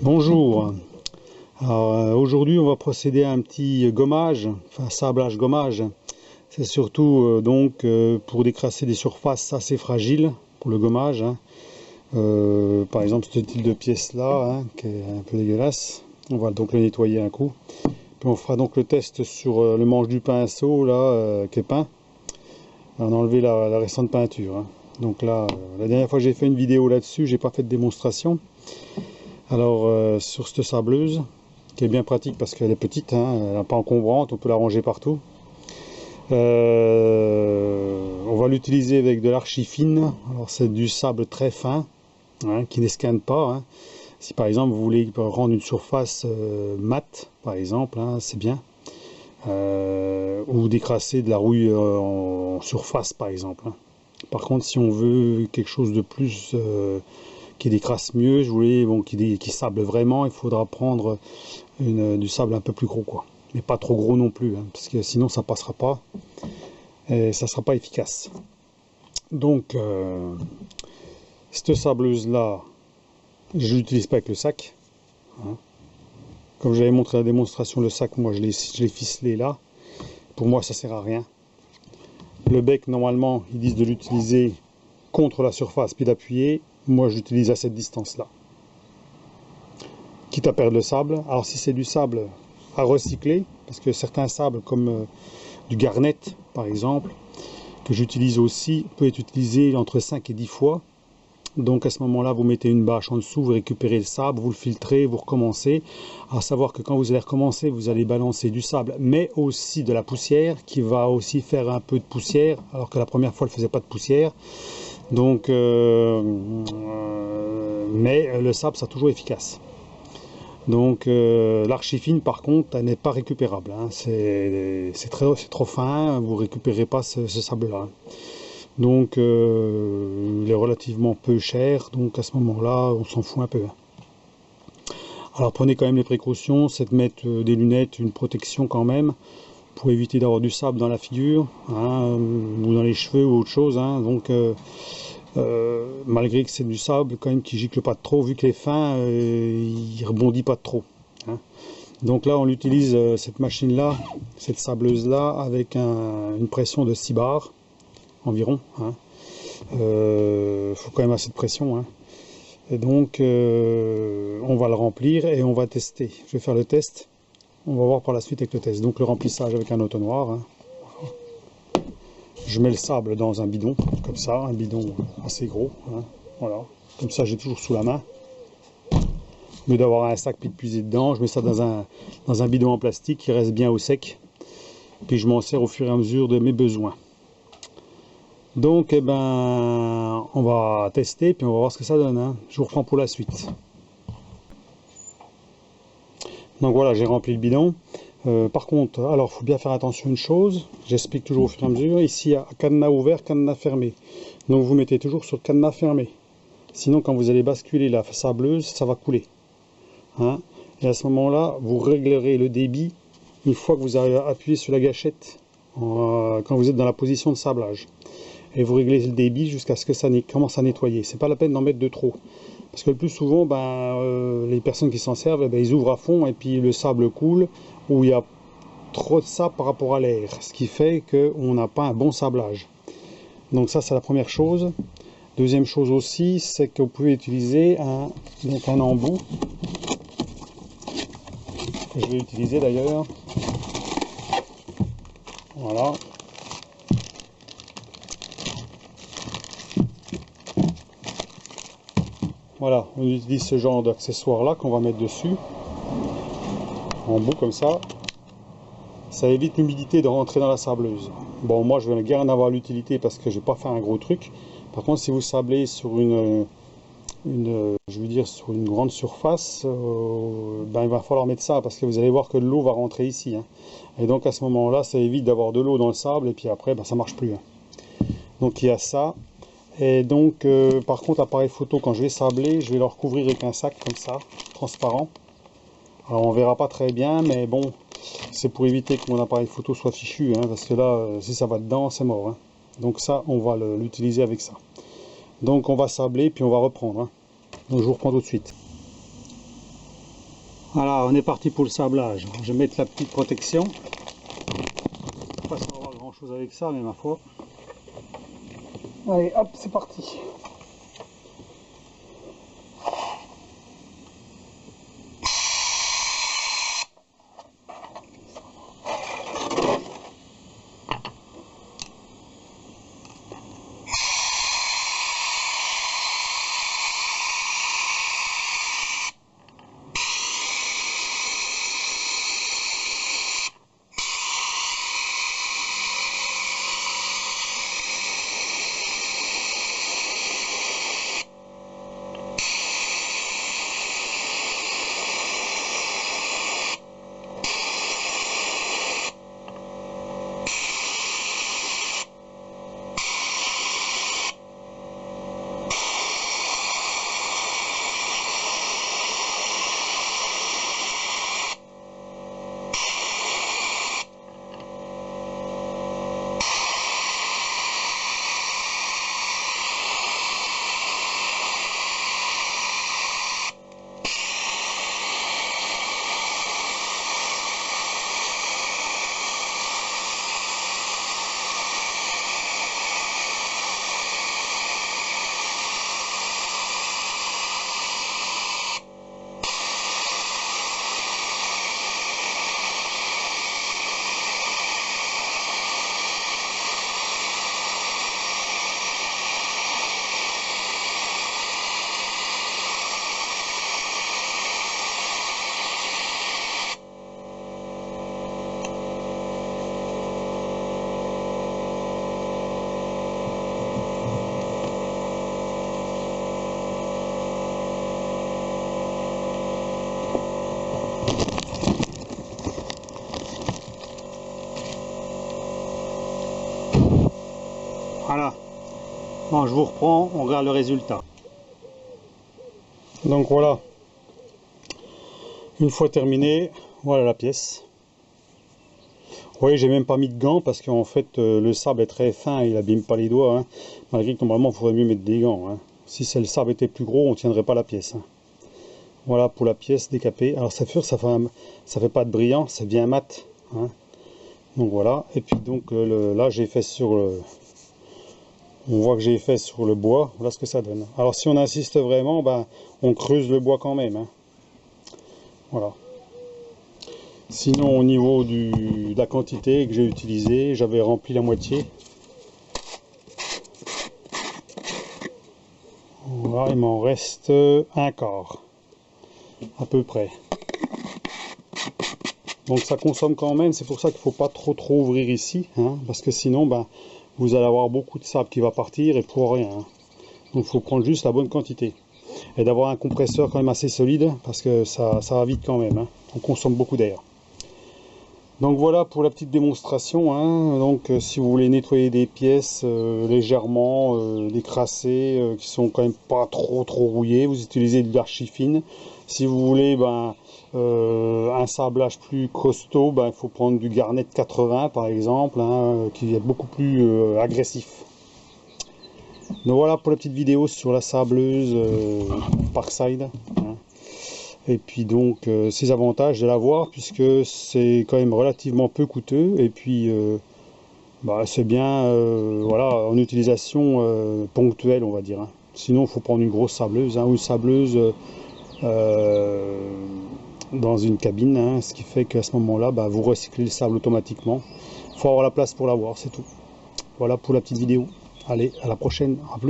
Bonjour. Alors, aujourd'hui, on va procéder à un petit gommage, enfin sablage gommage. C'est surtout pour décrasser des surfaces assez fragiles pour le gommage, hein. Par exemple, ce type de pièce là, hein, qui est un peu dégueulasse. On va donc le nettoyer un coup. Puis on fera donc le test sur le manche du pinceau là, qui est peint. On a enlevé la récente peinture, hein. Donc là, la dernière fois que j'ai fait une vidéo là-dessus, j'ai pas fait de démonstration. Alors sur cette sableuse, qui est bien pratique parce qu'elle est petite, hein, elle n'est pas encombrante, on peut la ranger partout. On va l'utiliser avec de l'archi-fine. Alors c'est du sable très fin, hein, qui ne scanne pas, hein. Si par exemple vous voulez rendre une surface mate, par exemple, hein, c'est bien. Ou décrasser de la rouille en surface, par exemple, hein. Par contre, si on veut quelque chose de plus qui décrasse mieux, je voulais qui sable vraiment, il faudra prendre du sable un peu plus gros, quoi. Mais pas trop gros non plus, hein, parce que sinon ça passera pas et ça sera pas efficace. Donc cette sableuse là, je l'utilise pas avec le sac, hein. Comme j'avais montré la démonstration, le sac, moi je l'ai ficelé là. Pour moi ça sert à rien. Le bec, normalement ils disent de l'utiliser contre la surface puis d'appuyer. Moi j'utilise à cette distance là, quitte à perdre le sable. Alors si c'est du sable à recycler, parce que certains sables comme du garnet par exemple, que j'utilise aussi, peut être utilisé entre 5 et 10 fois. Donc à ce moment-là, vous mettez une bâche en dessous, vous récupérez le sable, vous le filtrez, vous recommencez. À savoir que quand vous allez recommencer, vous allez balancer du sable, mais aussi de la poussière, qui va aussi faire un peu de poussière, alors que la première fois, elle ne faisait pas de poussière. Donc, mais le sable, ça toujours efficace. Donc l'archi-fine, par contre, elle n'est pas récupérable, hein. C'est trop fin, vous ne récupérez pas ce sable-là. Donc il est relativement peu cher, donc à ce moment-là, on s'en fout un peu. Alors prenez quand même les précautions, c'est de mettre des lunettes, une protection quand même, pour éviter d'avoir du sable dans la figure, hein, ou dans les cheveux ou autre chose, hein. Donc malgré que c'est du sable quand même qui gicle pas trop, vu que les fins, il rebondit pas trop, hein. Donc là on utilise cette machine là, cette sableuse là, avec une pression de 6 bars environ, hein. Faut quand même assez de pression, hein. Et donc on va le remplir et on va tester. Je vais faire le test, on va voir par la suite avec le test. Donc le remplissage avec un entonnoir, hein. Je mets le sable dans un bidon, comme ça, un bidon assez gros, hein. Voilà, comme ça j'ai toujours sous la main. Au lieu d'avoir un sac puis de puiser dedans, je mets ça dans un bidon en plastique qui reste bien au sec. Puis je m'en sers au fur et à mesure de mes besoins. Donc eh ben, on va tester puis on va voir ce que ça donne, hein. Je vous reprends pour la suite. Donc voilà, j'ai rempli le bidon. Par contre, alors il faut bien faire attention à une chose, j'explique toujours au fur et à mesure. Ici il y a cadenas ouvert, cadenas fermé. Donc vous mettez toujours sur le cadenas fermé. Sinon quand vous allez basculer la sableuse, ça va couler, hein. Et à ce moment-là, vous réglerez le débit une fois que vous avez appuyé sur la gâchette, quand vous êtes dans la position de sablage. Et vous réglez le débit jusqu'à ce que ça commence à nettoyer. C'est pas la peine d'en mettre de trop. Parce que le plus souvent, les personnes qui s'en servent, ils ouvrent à fond et puis le sable coule, ou il y a trop de sable par rapport à l'air. Ce qui fait qu'on n'a pas un bon sablage. Donc ça, c'est la première chose. Deuxième chose aussi, c'est que vous pouvez utiliser un embout. Que je vais utiliser d'ailleurs. Voilà. Voilà, on utilise ce genre d'accessoire là qu'on va mettre dessus, en bout comme ça. Ça évite l'humidité de rentrer dans la sableuse. Bon, moi je vais guère en avoir l'utilité parce que je vais pas faire un gros truc. Par contre, si vous sablez sur sur une grande surface, il va falloir mettre ça parce que vous allez voir que l'eau va rentrer ici, hein. Et donc à ce moment-là, ça évite d'avoir de l'eau dans le sable et puis après, ça marche plus, hein. Donc il y a ça. Et donc, par contre, appareil photo, quand je vais sabler, je vais le recouvrir avec un sac comme ça, transparent. Alors, on verra pas très bien, mais bon, c'est pour éviter que mon appareil photo soit fichu, hein, parce que là, si ça va dedans, c'est mort, hein. Donc ça, on va l'utiliser avec ça. Donc, on va sabler, puis on va reprendre, hein. Donc, je vous reprends tout de suite. Voilà, on est parti pour le sablage. Je vais mettre la petite protection. Pas si on va avoir grand chose avec ça, mais ma foi. Allez, hop, c'est parti. Voilà. Bon, je vous reprends, on regarde le résultat. Donc voilà. Une fois terminé, voilà la pièce. Vous voyez, j'ai même pas mis de gants parce qu'en fait le sable est très fin, il abîme pas les doigts. Hein. Malgré que normalement il faudrait mieux mettre des gants. Hein. Si le sable était plus gros, on tiendrait pas la pièce. Hein. Voilà pour la pièce décapée. Alors ça fait pas de brillant, c'est bien mat. Hein. Donc voilà. Et puis donc là j'ai fait sur le... On voit que j'ai fait sur le bois, voilà ce que ça donne. Alors si on insiste vraiment, ben, on creuse le bois quand même. Hein. Voilà. Sinon au niveau de la quantité que j'ai utilisée, j'avais rempli la moitié. Voilà, il m'en reste un quart, à peu près. Donc ça consomme quand même, c'est pour ça qu'il ne faut pas trop ouvrir ici, hein, parce que sinon ben, vous allez avoir beaucoup de sable qui va partir et pour rien. Hein. Donc il faut prendre juste la bonne quantité. Et d'avoir un compresseur quand même assez solide, parce que ça va vite quand même. Hein. On consomme beaucoup d'air. Donc voilà pour la petite démonstration. Hein. Donc si vous voulez nettoyer des pièces légèrement décrassées, qui sont quand même pas trop rouillées, vous utilisez de l'archi fine. Si vous voulez un sablage plus costaud, il faut prendre du Garnet 80 par exemple, hein, qui est beaucoup plus agressif. Donc voilà pour la petite vidéo sur la sableuse Parkside. Hein. Et puis donc ces avantages de l'avoir, puisque c'est quand même relativement peu coûteux, et puis c'est bien voilà, en utilisation ponctuelle on va dire. Hein. Sinon il faut prendre une grosse sableuse, hein, ou une sableuse dans une cabine, hein, ce qui fait qu'à ce moment là vous recyclez le sable automatiquement. Il faut avoir la place pour l'avoir, c'est tout. Voilà pour la petite vidéo. Allez, à la prochaine. À plus.